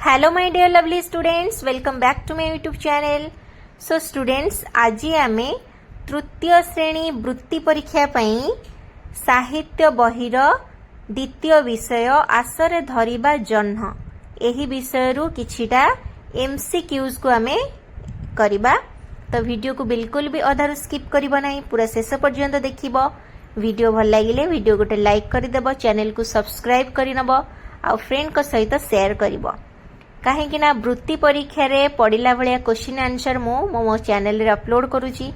Hello my dear lovely students, welcome back to my YouTube channel. So students, आज आमे तृतीय श्रेणी वृत्ति परीक्षा पई साहित्य बहिर द्वितीय विषय आसरे धरिबा जन्ह एही विषय रु किछिटा MCQs को आमे करिबा। तो वीडियो को बिल्कुल भी अधारु स्किप करिबो नाही, पूरा शेष पर्यंत देखिबो। वीडियो भल लागिले वीडियो गोटे लाइक करि देबो, चैनल को सब्सक्राइब करि नबो आ फ्रेंड को सहित शेयर करिबो। कहीं वृत्ति परीक्षा रे पढ़ला भाया क्वेश्चन आंसर मो चैनल रे अपलोड करुची।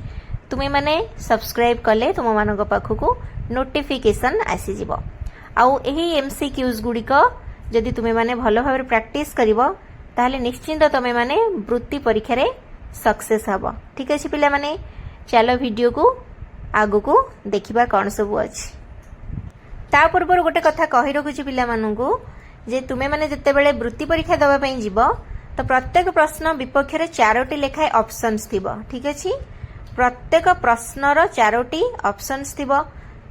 तुम्हें माने सब्सक्राइब कले तुम मान पाखक नोटिफिकेशन आसी जिवो। आउ एही MCQs गुड़िक जदि तुम्हें माने भल भाव प्रैक्टिस करिवो ताहले निश्चिंत तुम्हें माने वृत्ति परीक्षा रे सक्सेस हबो। ठीक अछि पिला माने, चलो वीडियो को आगु को देखिबा कोन सब अछि। ता पूर्व गोटे कथा कहि रखुची पिला माननकु जे तुमे माने जते बेले वृत्ति परीक्षा दबा पई जीवो तो प्रत्येक प्रश्न विपक्ष रे 4टी लेखाय ऑप्शंस थिबो। ठीक अछि, प्रत्येक प्रश्नर 4टी ऑप्शंस थिबो,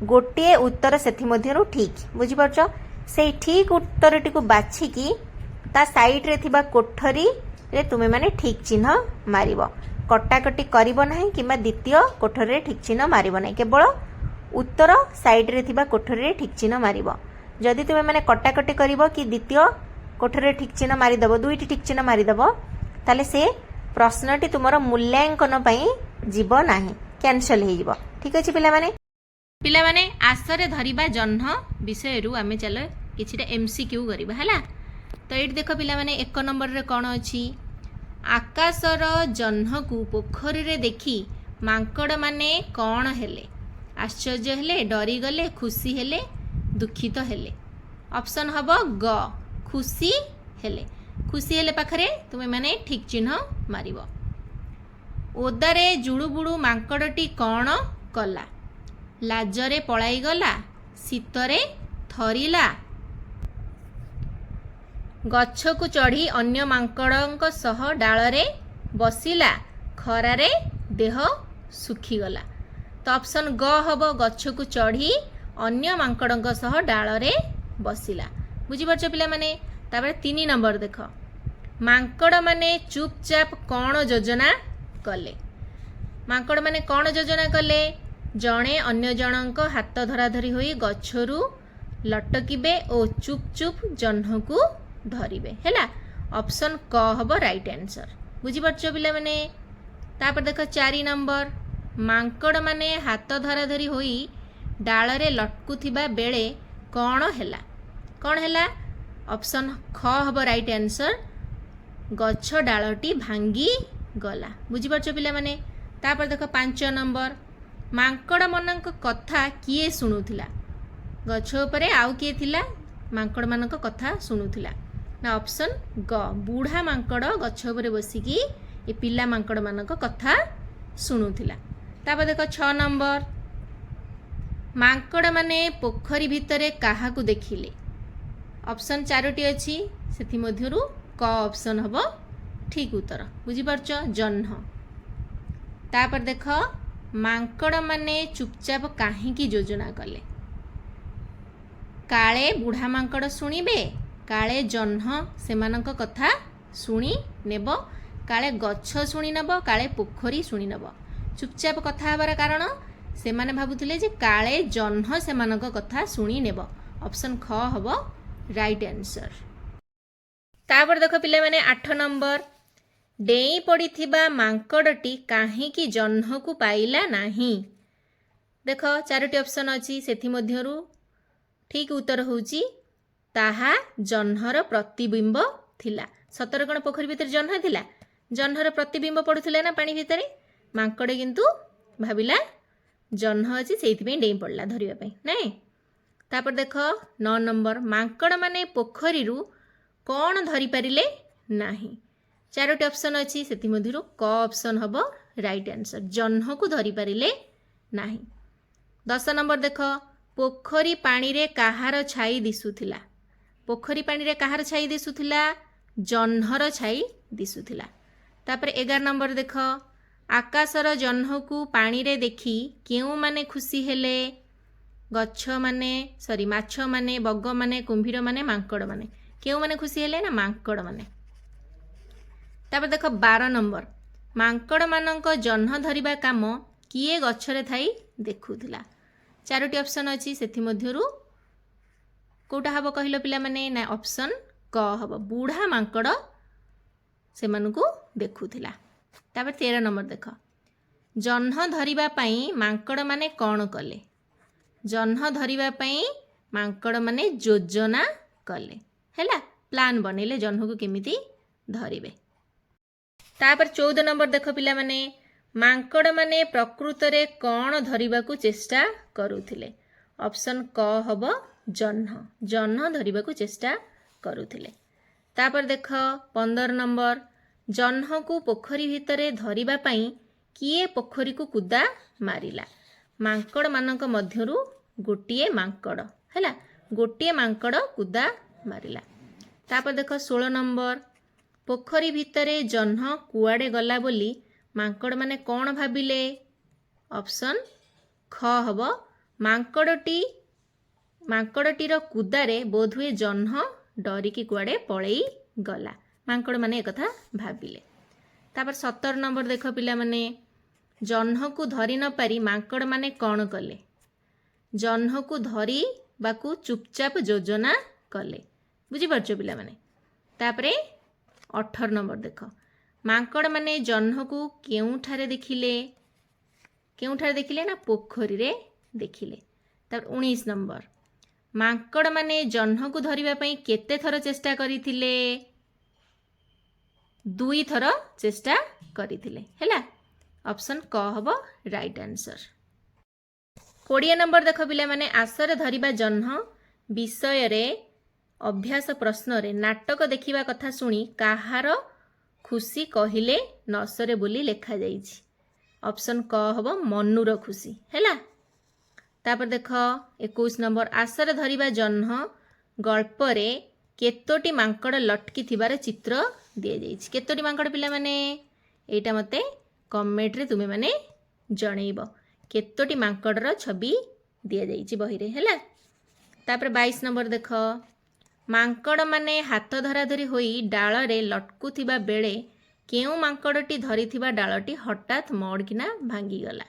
गोटे उत्तर सेथि मध्यरु ठीक बुझि परछो। से ठीक उत्तरटी को बाछि की ता साइड रे थिबा कोठरी रे तुमे माने ठीक चिन्ह मारिबो। कटाकटी करिवो नाही किबा द्वितीय कोठरी रे ठीक चिन्ह मारिबो नाही, केवल उत्तर साइड रे थिबा कोठरी रे ठीक चिन्ह मारिबो। जदि तुमे माने कटाकटी करिवो कि द्वितीय कोठरी रे ठीक चिन्ह मारिदबो, दुईटी ठीक चिन्ह मारिदबो, ताले से प्रश्नटी तुमर मूल्यांकन पई जीवो नाही, कैंसिल हे जीवो। ठीक अछि पिला माने आसरे धरिबा जन्ह विषय रु आमे चलो किछिटा MCQ करिबा हला। तो एठी देखो पिला माने 1 नंबर रे कोन अछि, आकाशर जन्ह को पोखरी रे देखी मांकड़ माने कोन हेले? आश्चर्य हेले, डरी गले, खुशी हेले, दुखित हेले। ऑप्शन हबो ग, खुशी हेले। खुशी हेले पाखरे तुमे माने ठीक चिन्ह मारिबो। ओदारे जुड़ुबुड़ू मांकड़टी कोन कला? लाजरे पळाई गला, शीतरे थरिला, गछ को चढ़ी अन्य मांकड़ों सह डालरे बसिला, खरारे देह सुखीगला। तो ऑप्शन ग हबो गछ को चढ़ी अन्य मांकड़ों सह डालरे बसिला। बुझी परछ पिला माने। तापर 3 नंबर देख, मांकड़ माने चुपचाप कौन योजना कले? मांकड़ माने कौन योजना कले? जणे अन्य जनक हाथ धराधरी होई गछरु लटकिबे ओ चुप चुप जह्न को धरिबे हैला। ऑप्शन क हबो राइट आंसर। बुझी परछ पिला माने। तापर देख 4 नंबर, मांकड़ माने हाथ धराधरी होई डालरे लटकुथिबा बेले कौन हैला? कौन हैला? ऑप्शन ख हबो राइट आंसर, गछ डालटी भांगी गला। बुझी परछ पिला माने। तापर देख 5 नंबर, मांकड़ मनक कथा किए सुनुथिला? गछ उपरे आउ किए थिला मांकड़ मनक कथा सुनुथिला? ना ऑप्शन ग, बूढ़ा मांकड़ गछ उपरे बसिकी ए पिला मांकड़ मनक कथा सुनुथिला। तापर देख 6 नंबर, मांकड़ माने पोखरी भितरे काहाकू देखिले? ऑप्शन 4टी अछि, सेथि मध्यरु क ऑप्शन हबो ठीक उत्तर। बुझी परछ, जन्ह। तापर देख, मांकड़ माने चुपचाप काहेकी योजना कले? काले बुढ़ा मांकड़ सुनिबे, काले जन्ह सेमानक कथा सुनी नेबो, काले गछ सुनी नेबो, काले पोखरी सुनी नेबो। चुपचाप कथा हबार कारण सेमाने भाबुथिले जे काले जन्ह सेमानक कथा सुनी नेबो। ऑप्शन ख हबो राइट आंसर। तापर देखो पिले माने 8 नंबर, डेई पड़िथिबा मांकड़टी काहेकी जन्ह को पाइला नाही? देखो 4टी ऑप्शन अछि, सेथि मध्यरु ठीक उत्तर होउची ताहा जन्हर प्रतिबिंब थिला। सतर कोन पोखरी भितर जन्ह थिला? जन्हर प्रतिबिंब पडुथिला ना पानी भितरे, मांकड़े किंतु भाबिला जन्ह अछि सेइथि पे डेई पड़ला धरिबा पे नै। तापर देखो 9 नंबर, मांकड़ माने पोखरी रु कोन धरि परिले नाही? 4टी ऑप्शन अछि, सेथि मध्यरु क ऑप्शन हबो राइट आंसर, जन्ह को धरि परिले नाही। 10 नंबर देख, पोखरी पानी रे काहार छाई दिसुथिला? पोखरी पानी रे काहार छाई दिसुथिला? जन्हर छाई दिसुथिला। तापर 11 नंबर देख, आकाशर जन्ह को पानी रे देखी केउ माने खुशी हेले? गछ माने माछ माने, बग माने, कुंभीर माने, मांकड़ माने। केउ माने खुशी हेले ना? मांकड़ माने। तापर देख 12 नंबर मांकड़ मानक जह्न धरिबा काम किए गछरे थाई देखुथिला। 4टी ऑप्शन अछि सेथि मध्यरु कोटा हबो कहिलो पिला माने ना ऑप्शन क हबो बूढ़ा मांकड़ से मानकु देखुथिला। तापर 13 नंबर देख जह्न धरिबा पई मांकड़ माने कोन कले। जह्न धरिबा पई मांकड़ माने योजना कले हैला प्लान बनेले जह्न को केमिति धरिबे। तापर 14 नंबर देख पिला माने मांकड़ माने प्रकृत रे कोन धरिबा को चेष्टा करूथिले। ऑप्शन क हबो जह्न जह्न धरिबा को चेष्टा करूथिले। तापर देख 15 नंबर जह्न को पोखरी भितरे धरिबा पई किए पोखरी को कुदा मारिला। मांकड़ मानक मध्यरु गोटिए मांकड़ हैला गोटिए मांकड़ कुदा मारिला। तापर देख 16 नंबर पोखरी भितरे जह्न कुआडे गला बोली मांकड़ माने कोन भाबिले। ऑप्शन ख हबो मांकड़टीर कुदारे बोधुए जह्न डरिकी कुआडे पळेई गला मांकड़ माने एकथा भाबिले। तापर 17 नंबर देख पिला माने जह्न को धरि न पारी मांकड़ माने कोन कले। जह्न को धरि बाकू चुपचाप योजना कले बुझी पारछो पिला माने। तापरे 18 नंबर देख मांकड़ माने जह्न को केउठारे देखिले ना पोखरी रे देखिले। तापर 19 नंबर मांकड़ माने जह्न को धरिबा पई केते थर चेष्टा करिथिले। 2 थर चेष्टा करिथिले हैला ऑप्शन क हबो राइट आंसर। 20 नंबर देख पिला माने आसरे धरिबा जह्न विषय रे अभ्यास प्रश्न रे नाटक देखिबा कथा सुनी काहार खुशी कहिले नसरे बोली लेखा जाइछि। ऑप्शन क हबो मनुर खुशी हैला। तापर देख 21 नंबर आसरे धरिबा जह्न गल्प रे केतोटी मांकड़ लटकी थिबार चित्र दिया जाइछि। केतोटी मांकड़ पिला माने एटा मते कमेंट रे तुमे माने जणैबो केतोटी मांकड़र छवि दिया जाइछि बही रे हैला। तापर 22 नंबर देख मांकड़ माने हाथ धरा धरी होई डाल रे लटकुथिबा बेले केउ मांकड़टी धरिथिबा डालटी हठात मड़किना भांगी गला।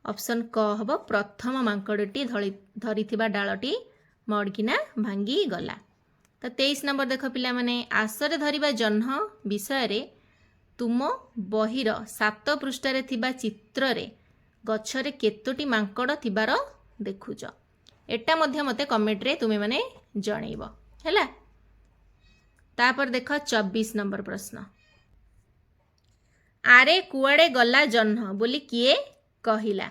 ऑप्शन क हबो प्रथम मांकड़टी धरिथिबा डालटी मड़किना भांगी गला। तो 23 नंबर देख पिला माने आसरे धरिबा जह्न विषय रे तुम बहिर 7 पृष्ठ रे थिबा चित्र रे गछरे केतोटी मांकड़ थिबार देखुच। एटा मध्य मते कमेंट रे तुमे माने जणैबो हैला। तापर देख 24 नंबर प्रश्न आरे कुआडे गला जह्न बोली किए कहिला।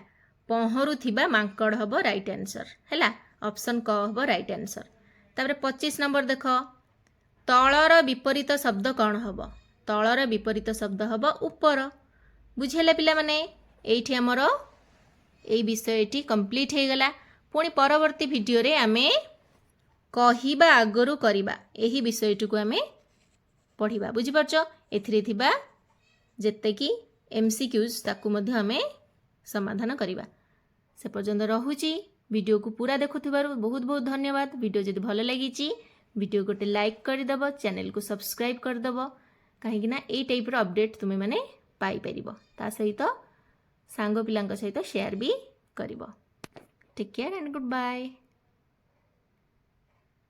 पहरु थिबा मांकड़ हबो राइट आंसर हैला ऑप्शन क हबो राइट आंसर। तापर 25 नंबर देख तलर विपरीत शब्द कौन हबो। तलर विपरीत शब्द हबो ऊपर बुझेले पिला माने। एठी हमर एई विषयटी कंप्लीट हे गला। पुणी परवर्ती वीडियो रे आमे कहिबा आगरु करिबा एही विषयटी को आमे पढ़िबा बुझि परछो। एथिरे थिबा जेते कि एमसीक्यूज ताकू मध्ये आमे समाधान करिबा। से पर्यंत रहुची वीडियो को पूरा देखुथिबारु बहुत बहुत धन्यवाद। वीडियो जदि भलो लागिची वीडियो गोटे लाइक कर दबो चैनल को सब्सक्राइब कर दबो कहीं ना एई टाइप रो अपडेट तुमे माने पाई परिबो। ता सहित सांग पिलांक सहित शेयर भी करिबो। Take care and good bye.